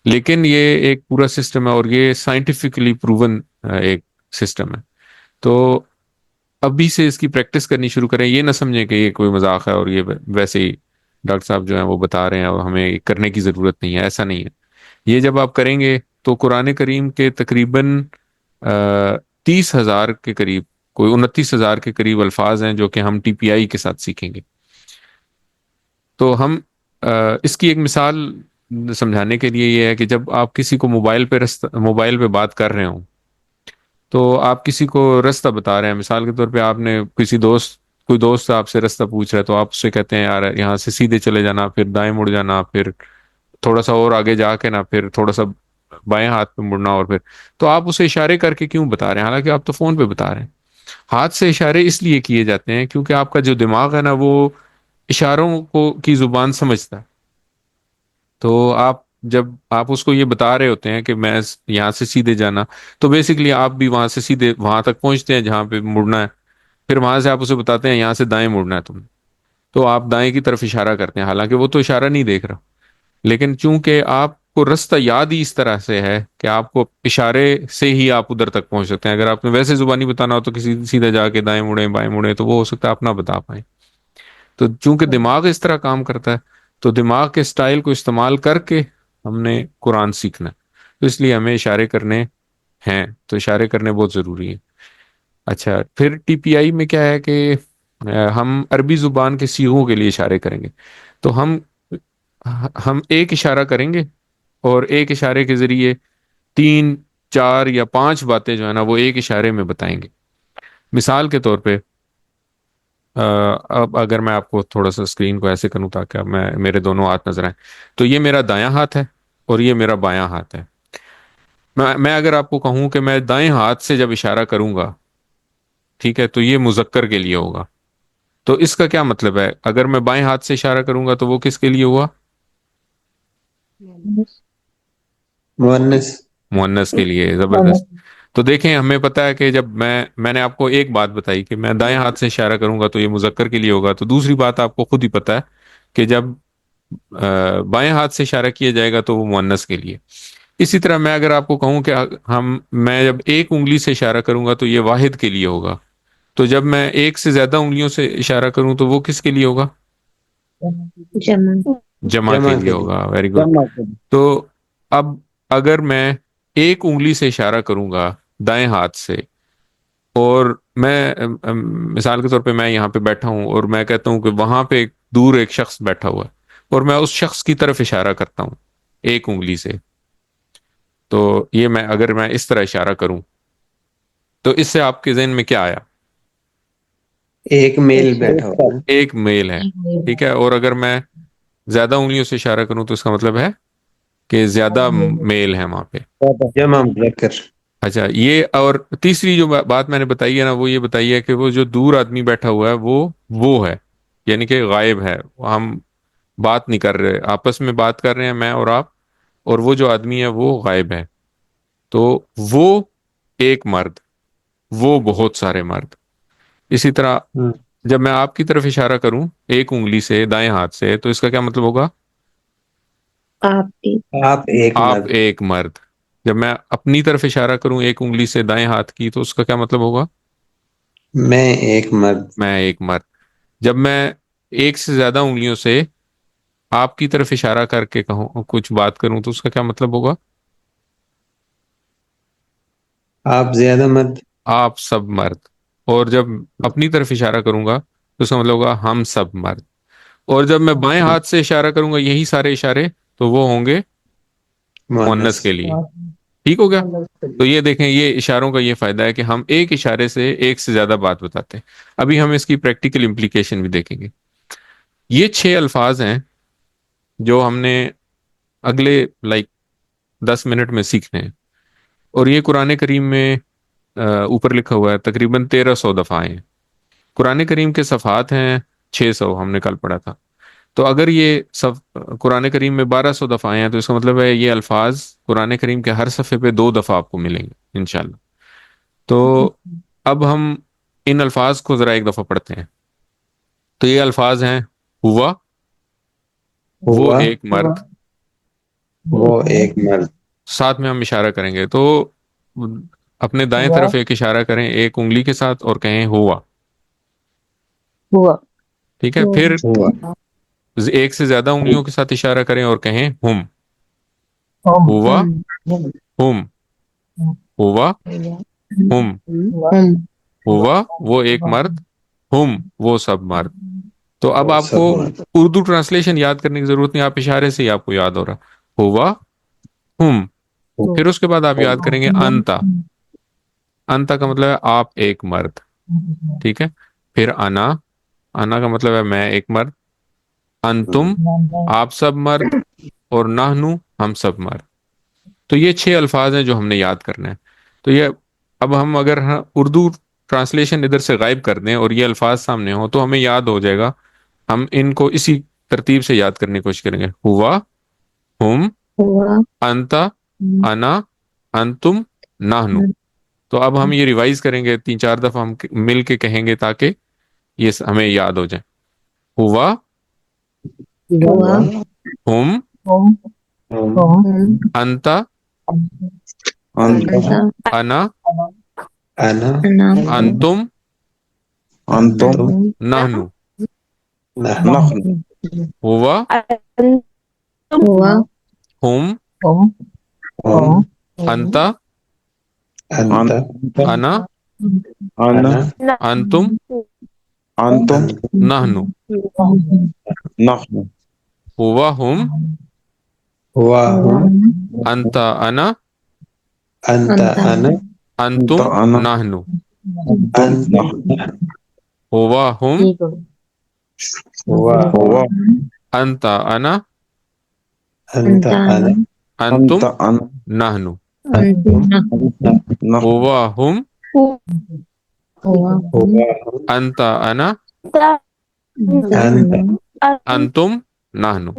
لیکن یہ ایک پورا سسٹم ہے اور یہ سائنٹیفکلی پروون ایک سسٹم ہے. تو ابھی سے اس کی پریکٹس کرنی شروع کریں. یہ نہ سمجھیں کہ یہ کوئی مذاق ہے اور یہ ویسے ہی ڈاکٹر صاحب جو ہیں وہ بتا رہے ہیں اور ہمیں کرنے کی ضرورت نہیں ہے. ایسا نہیں ہے. یہ جب آپ کریں گے تو قرآن کریم کے تقریباً 30,000 کے قریب، کوئی 29,000 کے قریب الفاظ ہیں جو کہ ہم ٹی پی آئی کے ساتھ سیکھیں گے. تو ہم اس کی ایک مثال سمجھانے کے لیے یہ ہے کہ جب آپ کسی کو موبائل پہ بات کر رہے ہوں تو آپ کسی کو رستہ بتا رہے ہیں، مثال کے طور پہ آپ نے کوئی دوست آپ سے رستہ پوچھ رہا ہے تو آپ اس سے کہتے ہیں یار یہاں سے سیدھے چلے جانا، پھر دائیں مڑ جانا، پھر تھوڑا سا اور آگے جا کے نا پھر تھوڑا سا بائیں ہاتھ پہ مڑنا، اور پھر تو آپ اسے اشارے کر کے کیوں بتا رہے ہیں حالانکہ آپ تو فون پہ بتا رہے ہیں؟ ہاتھ سے اشارے اس لیے کیے جاتے ہیں کیونکہ آپ کا جو دماغ ہے نا وہ اشاروں کو کی زبان سمجھتا ہے. تو جب آپ اس کو یہ بتا رہے ہوتے ہیں کہ میں یہاں سے سیدھے جانا، تو بیسیکلی آپ بھی وہاں سے سیدھے وہاں تک پہنچتے ہیں جہاں پہ مڑنا ہے، پھر وہاں سے آپ اسے بتاتے ہیں یہاں سے دائیں مڑنا ہے تم، تو آپ دائیں کی طرف اشارہ کرتے ہیں حالانکہ وہ تو اشارہ نہیں دیکھ رہا. لیکن چونکہ آپ کو رستہ یاد ہی اس طرح سے ہے کہ آپ کو اشارے سے ہی آپ ادھر تک پہنچ سکتے ہیں. اگر آپ نے ویسے زبانی بتانا ہو تو کسی سیدھے جا کے دائیں مڑیں بائیں مڑیں تو وہ ہو سکتا ہے آپ نہ بتا پائیں. تو چونکہ دماغ اس طرح کام کرتا ہے تو دماغ کے سٹائل کو استعمال کر کے ہم نے قرآن سیکھنا ہے، تو اس لیے ہمیں اشارے کرنے ہیں، تو اشارے کرنے بہت ضروری ہیں. اچھا، پھر ٹی پی آئی میں کیا ہے کہ ہم عربی زبان کے صیغوں کے لیے اشارے کریں گے. تو ہم ایک اشارہ کریں گے اور ایک اشارے کے ذریعے 3 4 یا 5 باتیں جو ہے نا وہ ایک اشارے میں بتائیں گے. مثال کے طور پہ اب اگر میں آپ کو تھوڑا سا اسکرین کو ایسے کروں تاکہ میرے دونوں ہاتھ نظر آئیں، تو یہ میرا دایاں ہاتھ ہے اور یہ میرا بایاں ہاتھ ہے. میں اگر آپ کو کہوں کہ میں دائیں ہاتھ سے جب اشارہ کروں گا، ٹھیک ہے، تو یہ مذکر کے لیے ہوگا. تو اس کا کیا مطلب ہے؟ اگر میں بائیں ہاتھ سے اشارہ کروں گا تو وہ کس کے لیے ہوا؟ مؤنث. مؤنث کے لیے. زبردست. تو دیکھیں ہمیں پتہ ہے کہ جب میں نے آپ کو ایک بات بتائی کہ میں دائیں ہاتھ سے اشارہ کروں گا تو یہ مذکر کے لیے ہوگا، تو دوسری بات آپ کو خود ہی پتہ ہے کہ جب بائیں ہاتھ سے اشارہ کیا جائے گا تو وہ مؤنث کے لیے. اسی طرح میں اگر آپ کو کہوں کہ میں جب ایک انگلی سے اشارہ کروں گا تو یہ واحد کے لیے ہوگا، تو جب میں ایک سے زیادہ انگلیوں سے اشارہ کروں تو وہ کس کے لیے ہوگا؟ جمع جمع کے لیے ہوگا. Very good. تو اب اگر میں ایک انگلی سے اشارہ کروں گا دائیں ہاتھ سے، اور میں مثال کے طور پہ میں یہاں پہ بیٹھا ہوں اور میں کہتا ہوں کہ وہاں پہ دور ایک شخص بیٹھا ہوا ہے اور میں اس شخص کی طرف اشارہ کرتا ہوں ایک انگلی سے، تو یہ اگر میں اس طرح اشارہ کروں تو اس سے آپ کے ذہن میں کیا آیا؟ ایک میل بیٹھا ہوا ہے. ایک میل ہے. ٹھیک ہے. اور اگر میں زیادہ انگلیوں سے اشارہ کروں تو اس کا مطلب ہے کہ زیادہ میل ہے وہاں پہ. جمع مذکر. اچھا، یہ اور تیسری جو بات میں نے بتائی ہے نا وہ یہ بتائی ہے کہ وہ جو دور آدمی بیٹھا ہوا ہے وہ ہے، یعنی کہ غائب ہے، ہم بات نہیں کر رہے، آپس میں بات کر رہے ہیں میں اور آپ، اور وہ جو آدمی ہے وہ غائب ہے. تو وہ ایک مرد، وہ بہت سارے مرد. اسی طرح جب میں آپ کی طرف اشارہ کروں ایک انگلی سے دائیں ہاتھ سے تو اس کا کیا مطلب ہوگا؟ آپ ایک آپ مرد. ایک مرد. جب میں اپنی طرف اشارہ کروں ایک انگلی سے دائیں ہاتھ کی تو اس کا کیا مطلب ہوگا؟ میں ایک مرد. میں ایک مرد. جب میں ایک سے زیادہ انگلیوں سے آپ کی طرف اشارہ کر کے کہوں کچھ بات کروں تو اس کا کیا مطلب ہوگا؟ آپ زیادہ مرد. آپ سب مرد. اور جب اپنی طرف اشارہ کروں گا تو اس کا مطلب ہوگا ہم سب مرد. اور جب میں بائیں ہاتھ سے اشارہ کروں گا یہی سارے اشارے تو وہ ہوں گے مؤنث. مؤنث کے لیے. ٹھیک ہو گیا؟ تو یہ دیکھیں، یہ اشاروں کا یہ فائدہ ہے کہ ہم ایک اشارے سے ایک سے زیادہ بات بتاتے ہیں. ابھی ہم اس کی پریکٹیکل امپلیکیشن بھی دیکھیں گے. یہ 6 الفاظ ہیں جو ہم نے اگلے 10 منٹ میں سیکھنے ہیں، اور یہ قرآن کریم میں اوپر لکھا ہوا ہے تقریباً 1300 دفعہ ہیں. قرآن کریم کے صفحات ہیں 600، ہم نے کل پڑھا تھا. تو اگر یہ قرآن کریم میں 1200 دفعہ ہیں تو اس کا مطلب ہے یہ الفاظ قرآن کریم کے ہر صفحے پہ 2 دفعہ آپ کو ملیں گے انشاءاللہ. تو اب ہم ان الفاظ کو ذرا ایک دفعہ پڑھتے ہیں. تو یہ الفاظ ہیں ہوا، وہ ہوا. ایک مرد. وہ ایک مرد. ساتھ میں ہم اشارہ کریں گے تو اپنے دائیں طرف ایک اشارہ کریں ایک انگلی کے ساتھ اور کہیں ہوا. ٹھیک ہے. پھر ہوا. ایک سے زیادہ انگلیوں کے ساتھ اشارہ کریں اور کہیں ہم. ہوا، ہم. ہوا، ہم. ہوا وہ ایک مرد، ہم وہ سب مرد. تو اب آپ کو اردو ٹرانسلیشن یاد کرنے کی ضرورت نہیں، آپ اشارے سے ہی آپ کو یاد ہو رہا ہوا ہم. پھر اس کے بعد آپ یاد کریں گے انتا. انتا کا مطلب ہے آپ ایک مرد، ٹھیک ہے. پھر انا، انا کا مطلب ہے میں ایک مرد. انتم آپ سب مرد، اور نحنو ہم سب مرد. تو یہ 6 الفاظ ہیں جو ہم نے یاد کرنا ہے. تو یہ اب ہم اگر اردو ٹرانسلیشن ادھر سے غائب کر دیں اور یہ الفاظ سامنے ہوں تو ہمیں یاد ہو جائے گا. ہم ان کو اسی ترتیب سے یاد کرنے کی کوشش کریں گے. ہوا، ہم، ہوا، انتا، انا، انتم، نحنو. تو اب ہم یہ ریوائز کریں گے 3-4 دفعہ ہم مل کے کہیں گے تاکہ یہ ہمیں یاد ہو جائے. ہوا، ہوا، ہم، ہم، انتا، انتا، انا، انا، انا، انتم، انتم، نحنو. نحن، ہوا، ہوا، ہم، ہم، انتا، انت، انا، انا، انتم، انتم، نحنو. نحن. ہوا، ہم، ہوا ہم، انتا، انا، انت، انا، انتم، نحنو. انت، ہوا، ہم، ہوا ہوا، انتا، انا، انت، انا، انتم، نحنو. ہوا، ہم، ہوا، ہوا ہم، انتا، انا، انت، انتم، نحنو.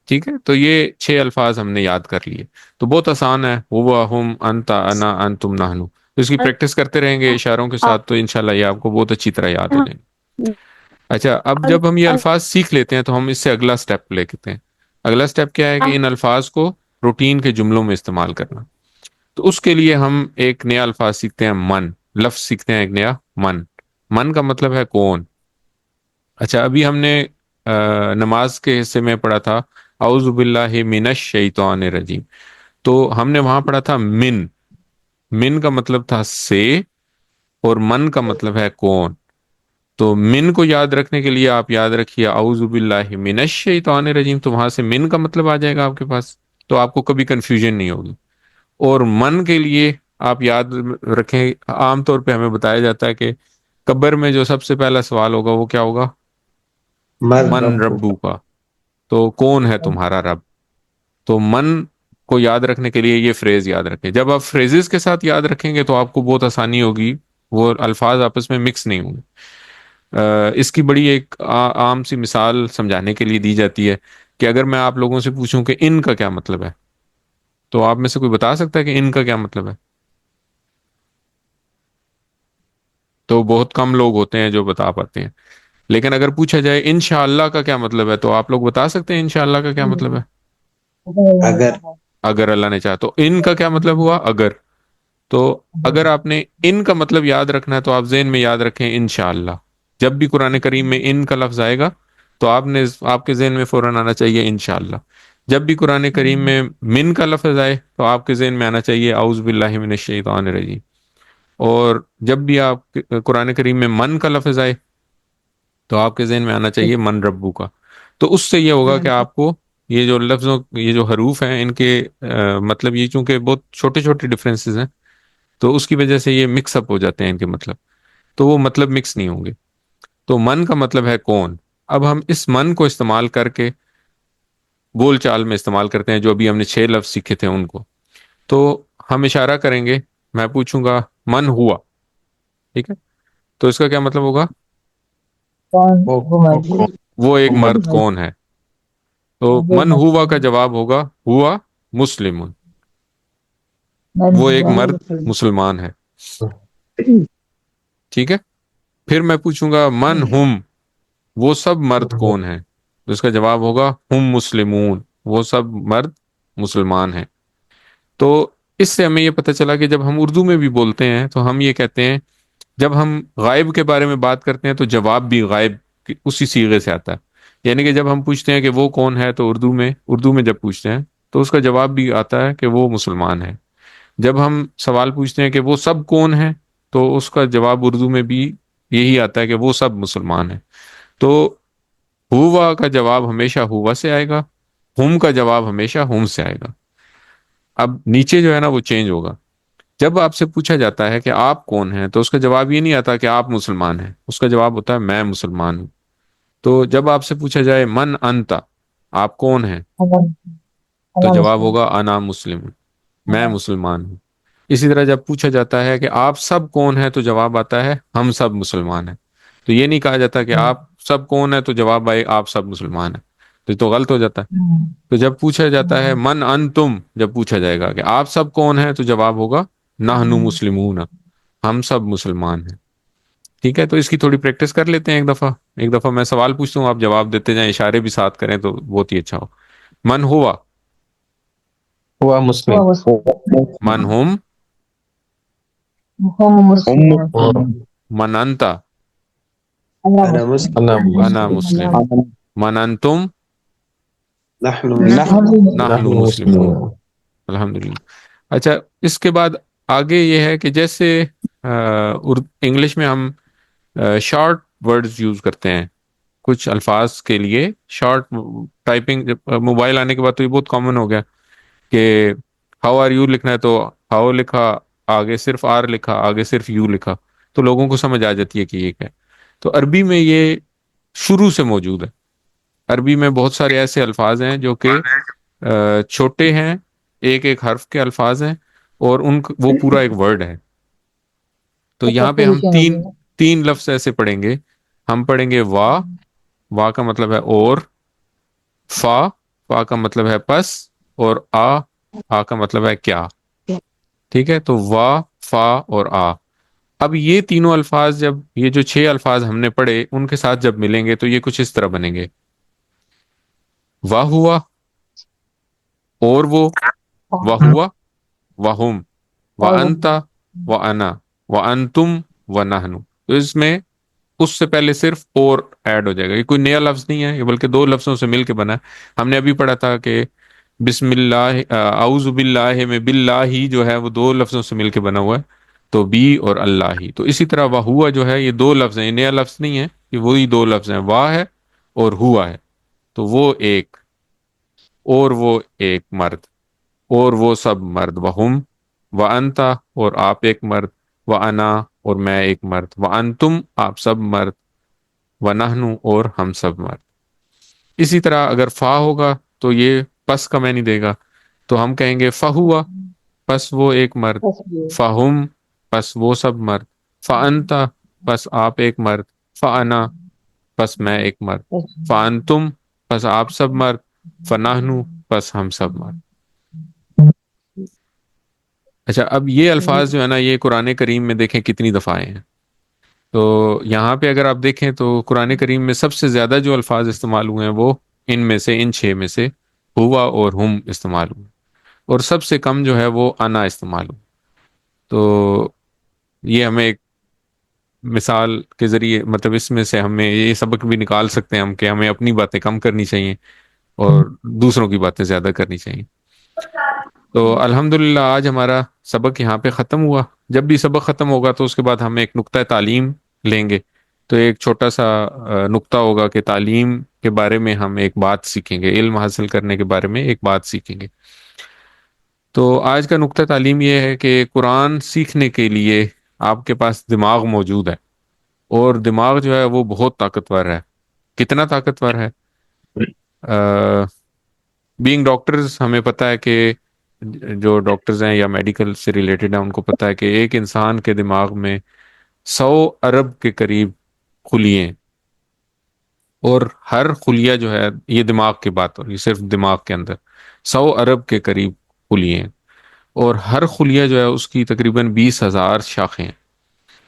ٹھیک ہے. تو یہ 6 الفاظ ہم نے یاد کر لیے. تو بہت آسان ہے. ہوا، ہم، انتا، انا، انتم، نحنو. تو اس کی پریکٹس کرتے رہیں گے اشاروں کے ساتھ تو انشاءاللہ یہ آپ کو بہت اچھی طرح یاد ہو جائیں گے. اچھا، اب جب ہم یہ الفاظ سیکھ لیتے ہیں تو ہم اس سے اگلا سٹیپ لیتے ہیں. اگلا سٹیپ کیا ہے کہ ان الفاظ کو روٹین کے جملوں میں استعمال کرنا. تو اس کے لیے ہم ایک نیا الفاظ سیکھتے ہیں، من. لفظ سیکھتے ہیں ایک نیا، من. من کا مطلب ہے کون. اچھا، ابھی ہم نے نماز کے حصے میں پڑھا تھا اعوذ باللہ من الشیطان الرجیم. تو ہم نے وہاں پڑھا تھا من. من کا مطلب تھا سے، اور من کا مطلب ہے کون. تو من کو یاد رکھنے کے لیے آپ یاد رکھیے اعوذ باللہ من الشیطان الرجیم، تو وہاں سے من کا مطلب آ جائے گا آپ کے پاس. تو آپ کو کبھی کنفیوژن نہیں ہوگی. اور من کے لیے آپ یاد رکھیں، عام طور پہ ہمیں بتایا جاتا ہے کہ قبر میں جو سب سے پہلا سوال ہوگا وہ کیا ہوگا؟ من من رب. ربو کا. تو کون ہے تمہارا رب. تو من کو یاد رکھنے کے لیے یہ فریز یاد رکھیں. جب آپ فریزز کے ساتھ یاد رکھیں گے تو آپ کو بہت آسانی ہوگی، وہ الفاظ آپس میں مکس نہیں ہوں گے. اس کی بڑی ایک عام سی مثال سمجھانے کے لیے دی جاتی ہے کہ اگر میں آپ لوگوں سے پوچھوں کہ ان کا کیا مطلب ہے، تو آپ میں سے کوئی بتا سکتا ہے کہ ان کا کیا مطلب ہے؟ تو بہت کم لوگ ہوتے ہیں جو بتا پاتے ہیں. لیکن اگر پوچھا جائے انشاءاللہ کا کیا مطلب ہے، تو آپ لوگ بتا سکتے ہیں انشاءاللہ کا کیا مطلب ہے؟ اگر، اگر اللہ نے چاہا. تو ان کا کیا مطلب ہوا؟ اگر. تو اگر آپ نے ان کا مطلب یاد رکھنا ہے تو آپ ذہن میں یاد رکھیں انشاءاللہ. جب بھی قرآن کریم میں ان کا لفظ آئے گا تو آپ کے ذہن میں فوراً آنا چاہیے انشاءاللہ. جب بھی قرآن کریم میں من کا لفظ آئے تو آپ کے ذہن میں آنا چاہیے اعوذ باللہ من الشیطان الرجیم. اور جب بھی آپ قرآن کریم میں من کا لفظ آئے تو آپ کے ذہن میں آنا چاہیے من ربو کا. تو اس سے یہ ہوگا کہ آپ کو یہ جو لفظوں، یہ جو حروف ہیں، ان کے مطلب یہ چونکہ بہت چھوٹے چھوٹے ڈفرینسز ہیں تو اس کی وجہ سے یہ مکس اپ ہو جاتے ہیں ان کے مطلب. تو وہ مطلب مکس نہیں ہوں گے. تو من کا مطلب ہے کون. اب ہم اس من کو استعمال کر کے بول چال میں استعمال کرتے ہیں. جو ابھی ہم نے 6 لفظ سیکھے تھے ان کو، تو ہم اشارہ کریں گے. میں پوچھوں گا من ہوا، ٹھیک ہے. تو اس کا کیا مطلب ہوگا؟ وہ ایک مرد کون ہے. تو من ہوا کا جواب ہوگا ہوا مسلم. وہ ایک مرد مسلمان ہے، ٹھیک ہے. پھر میں پوچھوں گا من ہم، وہ سب مرد کون ہیں. تو اس کا جواب ہوگا ہم مسلمون، وہ سب مرد مسلمان ہیں. تو اس سے ہمیں یہ پتہ چلا کہ جب ہم اردو میں بھی بولتے ہیں تو ہم یہ کہتے ہیں، جب ہم غائب کے بارے میں بات کرتے ہیں تو جواب بھی غائب اسی صیغے سے آتا ہے. یعنی کہ جب ہم پوچھتے ہیں کہ وہ کون ہے تو اردو میں جب پوچھتے ہیں تو اس کا جواب بھی آتا ہے کہ وہ مسلمان ہے. جب ہم سوال پوچھتے ہیں کہ وہ سب کون ہیں تو اس کا جواب اردو میں بھی یہی آتا ہے کہ وہ سب مسلمان ہیں. تو ہوا کا جواب ہمیشہ ہوا سے آئے گا، ہم کا جواب ہمیشہ ہم سے آئے گا. اب نیچے جو ہے نا وہ چینج ہوگا. جب آپ سے پوچھا جاتا ہے کہ آپ کون ہیں تو اس کا جواب یہ نہیں آتا کہ آپ مسلمان ہیں، اس کا جواب ہوتا ہے میں مسلمان ہوں. تو جب آپ سے پوچھا جائے من انتا، آپ کون ہیں، تو جواب ہوگا انا مسلم، میں مسلمان ہوں. اسی طرح جب پوچھا جاتا ہے کہ آپ سب کون ہیں تو جواب آتا ہے ہم سب مسلمان ہیں. تو یہ نہیں کہا جاتا کہ آپ سب کون ہیں تو جواب آئے آپ سب مسلمان ہیں، تو یہ تو غلط ہو جاتا ہے. تو جب پوچھا جاتا ہے من انتم، جب پوچھا جائے گا کہ آپ سب کون ہیں تو جواب ہوگا نحن مسلمون، ہم سب مسلمان ہیں. ٹھیک ہے، تو اس کی تھوڑی پریکٹس کر لیتے ہیں. ایک دفعہ میں سوال پوچھتا ہوں، آپ جواب دیتے جائیں، اشارے بھی ساتھ کریں تو بہت ہی اچھا ہو. من ہوا، ہوا مسلم. من ہم، هم مسلمون. من انتا، انا مسلم. انا مسلم، من انتم، نحن نحن مسلمون. الحمدللہ. اچھا، اس کے بعد آگے یہ ہے کہ جیسے انگلش میں ہم شارٹ ورڈز یوز کرتے ہیں کچھ الفاظ کے لیے. شارٹ ٹائپنگ موبائل آنے کے بعد تو یہ بہت کامن ہو گیا کہ ہاؤ آر یو لکھنا ہے تو ہاؤ لکھا، آگے صرف آر لکھا، آگے صرف یو لکھا، تو لوگوں کو سمجھ آ جاتی ہے کہ یہ کیا ہے. تو عربی میں یہ شروع سے موجود ہے. عربی میں بہت سارے ایسے الفاظ ہیں جو کہ چھوٹے ہیں، ایک ایک حرف کے الفاظ ہیں، اور وہ پورا ایک ورڈ ہے. تو یہاں پہ ہم تین لفظ ایسے پڑھیں گے. ہم پڑھیں گے وا، وا کا مطلب ہے اور، فا، فا کا مطلب ہے پس، اور آ کا مطلب ہے کیا. ٹھیک ہے، تو وا، فا اور آ. اب یہ تینوں الفاظ، جب یہ جو 6 الفاظ ہم نے پڑھے ان کے ساتھ جب ملیں گے تو یہ کچھ اس طرح بنیں گے. واہ ہوا، اور وہ ہوا، وہم، وانتا، وانا، وانتم، ونحن. تو اس میں اس سے پہلے صرف اور ایڈ ہو جائے گا. یہ کوئی نیا لفظ نہیں ہے، یہ بلکہ 2 لفظوں سے مل کے بنا ہے. ہم نے ابھی پڑھا تھا کہ بسم اللہ، اعوذ باللہ میں باللہ ہی جو ہے وہ 2 لفظوں سے مل کے بنا ہوا ہے، تو بی اور اللہ ہی. تو اسی طرح وہ ہوا جو ہے یہ 2 لفظ ہیں، یہ نیا لفظ نہیں ہے، یہ وہی 2 لفظ ہیں، واہ ہے اور ہوا ہے. تو وہ ایک، اور وہ ایک مرد، اور وہ سب مرد، وہم، وانتا اور آپ ایک مرد، وانا اور میں ایک مرد، وانتم آپ سب مرد، ونحن اور ہم سب مرد. اسی طرح اگر فا ہوگا تو یہ پس کا معنی دے گا، تو ہم کہیں گے فہوا، پس وہ ایک مرد، فہم، پس وہ سب مرد، فانتا، پس آپ ایک مرد، فانا، پس میں ایک مرد، فانتم، پس آپ سب مرد، فنحنو، پس ہم سب مرد. اچھا، اب یہ الفاظ جو ہے نا یہ قرآن کریم میں دیکھیں کتنی دفعہ آئے ہیں. تو یہاں پہ اگر آپ دیکھیں تو قرآن کریم میں سب سے زیادہ جو الفاظ استعمال ہوئے ہیں وہ ان میں سے، ان 6 میں سے ہوا اور ہم استعمال ہوئے، اور سب سے کم جو ہے وہ انا استعمال ہوا. تو یہ ہمیں ایک مثال کے ذریعے، مطلب اس میں سے ہمیں یہ سبق بھی نکال سکتے ہیں ہم کہ ہمیں اپنی باتیں کم کرنی چاہیے اور دوسروں کی باتیں زیادہ کرنی چاہیے. تو الحمدللہ آج ہمارا سبق یہاں پہ ختم ہوا. جب بھی سبق ختم ہوگا تو اس کے بعد ہم ایک نقطہ تعلیم لیں گے. تو ایک چھوٹا سا نقطہ ہوگا کہ تعلیم کے بارے میں ہم ایک بات سیکھیں گے، علم حاصل کرنے کے بارے میں ایک بات سیکھیں گے. تو آج کا نقطہ تعلیم یہ ہے کہ قرآن سیکھنے کے لیے آپ کے پاس دماغ موجود ہے، اور دماغ جو ہے وہ بہت طاقتور ہے. کتنا طاقتور ہے؟ بینگ ڈاکٹرز ہمیں پتہ ہے کہ جو ڈاکٹرز ہیں یا میڈیکل سے ریلیٹڈ ہیں ان کو پتہ ہے کہ ایک انسان کے دماغ میں 100 ارب کے قریب خلیے ہیں، اور ہر خلیہ جو ہے، یہ دماغ کی بات ہو رہی ہے، صرف دماغ کے اندر 100 ارب کے قریب خلیے ہیں، اور ہر خلیہ جو ہے اس کی تقریباً 20,000 شاخیں ہیں،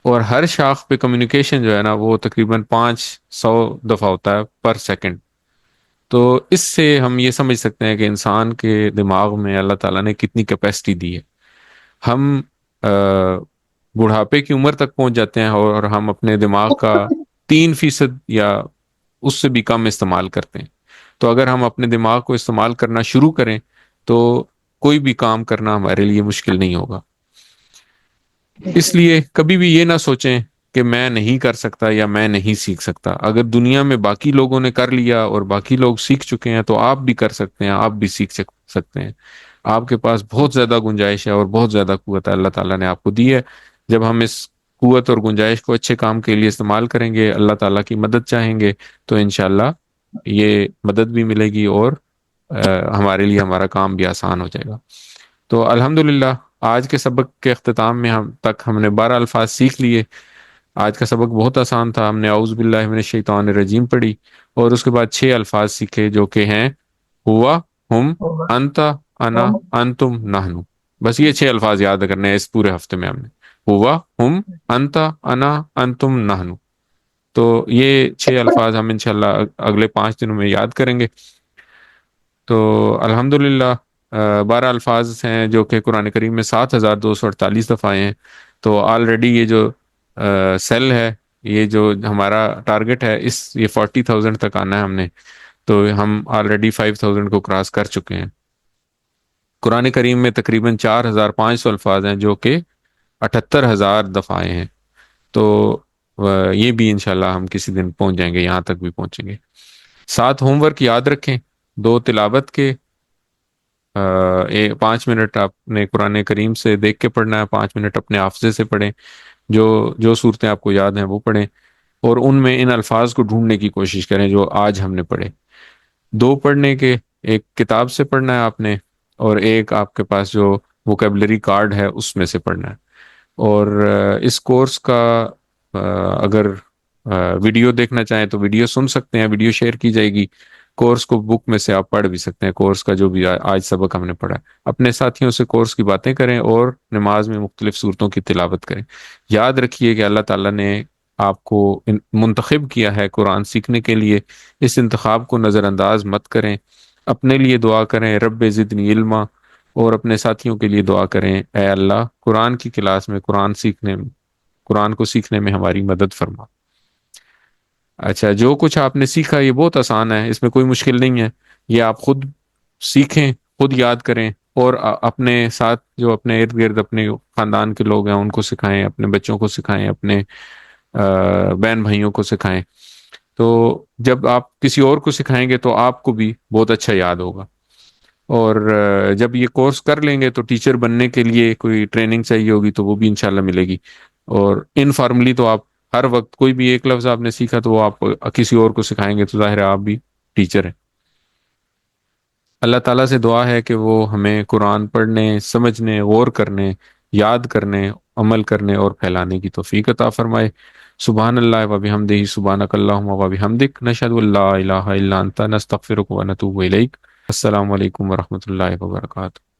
اور ہر شاخ پہ کمیونیکیشن جو ہے نا وہ تقریباً 500 دفعہ ہوتا ہے پر سیکنڈ. تو اس سے ہم یہ سمجھ سکتے ہیں کہ انسان کے دماغ میں اللہ تعالیٰ نے کتنی کیپیسٹی دی ہے. ہم بڑھاپے کی عمر تک پہنچ جاتے ہیں اور ہم اپنے دماغ کا 3% یا اس سے بھی کم استعمال کرتے ہیں. تو اگر ہم اپنے دماغ کو استعمال کرنا شروع کریں تو کوئی بھی کام کرنا ہمارے لیے مشکل نہیں ہوگا. اس لیے کبھی بھی یہ نہ سوچیں کہ میں نہیں کر سکتا یا میں نہیں سیکھ سکتا. اگر دنیا میں باقی لوگوں نے کر لیا اور باقی لوگ سیکھ چکے ہیں تو آپ بھی کر سکتے ہیں, آپ بھی سیکھ سکتے ہیں. آپ کے پاس بہت زیادہ گنجائش ہے اور بہت زیادہ قوت ہے اللہ تعالیٰ نے آپ کو دی ہے. جب ہم اس قوت اور گنجائش کو اچھے کام کے لیے استعمال کریں گے, اللہ تعالیٰ کی مدد چاہیں گے, تو انشاءاللہ یہ مدد بھی ملے گی اور ہمارے لیے ہمارا کام بھی آسان ہو جائے گا. تو الحمدللہ آج کے سبق کے اختتام میں ہم نے 12 الفاظ سیکھ لیے. آج کا سبق بہت آسان تھا. ہم نے اعوذ باللہ من الشیطان الرجیم پڑھی اور اس کے بعد 6 الفاظ سیکھے جو کہ ہیں ہوا, ہم, انت, انا, انتم, نحنو. بس یہ 6 الفاظ یاد کرنے ہیں اس پورے ہفتے میں. ہم نے ہوا, ہم, انت, انا, انتم, نحنو. تو یہ 6 الفاظ ہم انشاءاللہ اگلے 5 دنوں میں یاد کریں گے. تو الحمدللہ 12 الفاظ ہیں جو کہ قرآن کریم میں 7248 دفعہ آئے ہیں. تو آلریڈی یہ جو سیل ہے, یہ جو ہمارا ٹارگٹ ہے, یہ 40,000 تک آنا ہے ہم نے. تو ہم آلریڈی 5,000 کو کراس کر چکے ہیں. قرآن کریم میں تقریباً 4,500 الفاظ ہیں جو کہ 78,000 دفعہ آئے ہیں. تو یہ بھی انشاءاللہ ہم کسی دن پہنچ جائیں گے, یہاں تک بھی پہنچیں گے. 7 ہوم ورک یاد رکھیں, 2 تلاوت کے, 5 منٹ آپ نے قرآن کریم سے دیکھ کے پڑھنا ہے, 5 منٹ اپنے حافظے سے پڑھیں, جو صورتیں آپ کو یاد ہیں وہ پڑھیں, اور ان میں ان الفاظ کو ڈھونڈنے کی کوشش کریں جو آج ہم نے پڑھے. 2 پڑھنے کے, ایک کتاب سے پڑھنا ہے آپ نے, اور ایک آپ کے پاس جو ووکیبلری کارڈ ہے اس میں سے پڑھنا ہے. اور اس کورس کا اگر ویڈیو دیکھنا چاہیں تو ویڈیو سن سکتے ہیں, ویڈیو شیئر کی جائے گی. کورس کو بک میں سے آپ پڑھ بھی سکتے ہیں, کورس کا جو بھی آج سبق ہم نے پڑھا ہے. اپنے ساتھیوں سے کورس کی باتیں کریں اور نماز میں مختلف صورتوں کی تلاوت کریں. یاد رکھیے کہ اللہ تعالیٰ نے آپ کو منتخب کیا ہے قرآن سیکھنے کے لیے. اس انتخاب کو نظر انداز مت کریں. اپنے لیے دعا کریں رب زدنی علما, اور اپنے ساتھیوں کے لیے دعا کریں اے اللہ قرآن کی کلاس میں قرآن کو سیکھنے میں ہماری مدد فرما. اچھا, جو کچھ آپ نے سیکھا یہ بہت آسان ہے, اس میں کوئی مشکل نہیں ہے. یہ آپ خود سیکھیں, خود یاد کریں, اور اپنے ساتھ جو اپنے ارد گرد اپنے خاندان کے لوگ ہیں ان کو سکھائیں, اپنے بچوں کو سکھائیں, اپنے بہن بھائیوں کو سکھائیں. تو جب آپ کسی اور کو سکھائیں گے تو آپ کو بھی بہت اچھا یاد ہوگا. اور جب یہ کورس کر لیں گے تو ٹیچر بننے کے لیے کوئی ٹریننگ چاہیے ہوگی تو وہ بھی انشاءاللہ ملے گی. اور انفارملی تو آپ ہر وقت کوئی بھی ایک لفظ آپ نے سیکھا تو وہ آپ کسی اور کو سکھائیں گے, تو ظاہر ہے آپ بھی ٹیچر ہیں. اللہ تعالیٰ سے دعا ہے کہ وہ ہمیں قرآن پڑھنے, سمجھنے, غور کرنے, یاد کرنے, عمل کرنے اور پھیلانے کی توفیق عطا فرمائے. سبحان اللہ و بحمدہ, سبحانک اللہم و بحمدک, نشہد ان لا الہ الا انت, نستغفرک و نتوب الیک. السلام علیکم ورحمۃ اللہ وبرکاتہ.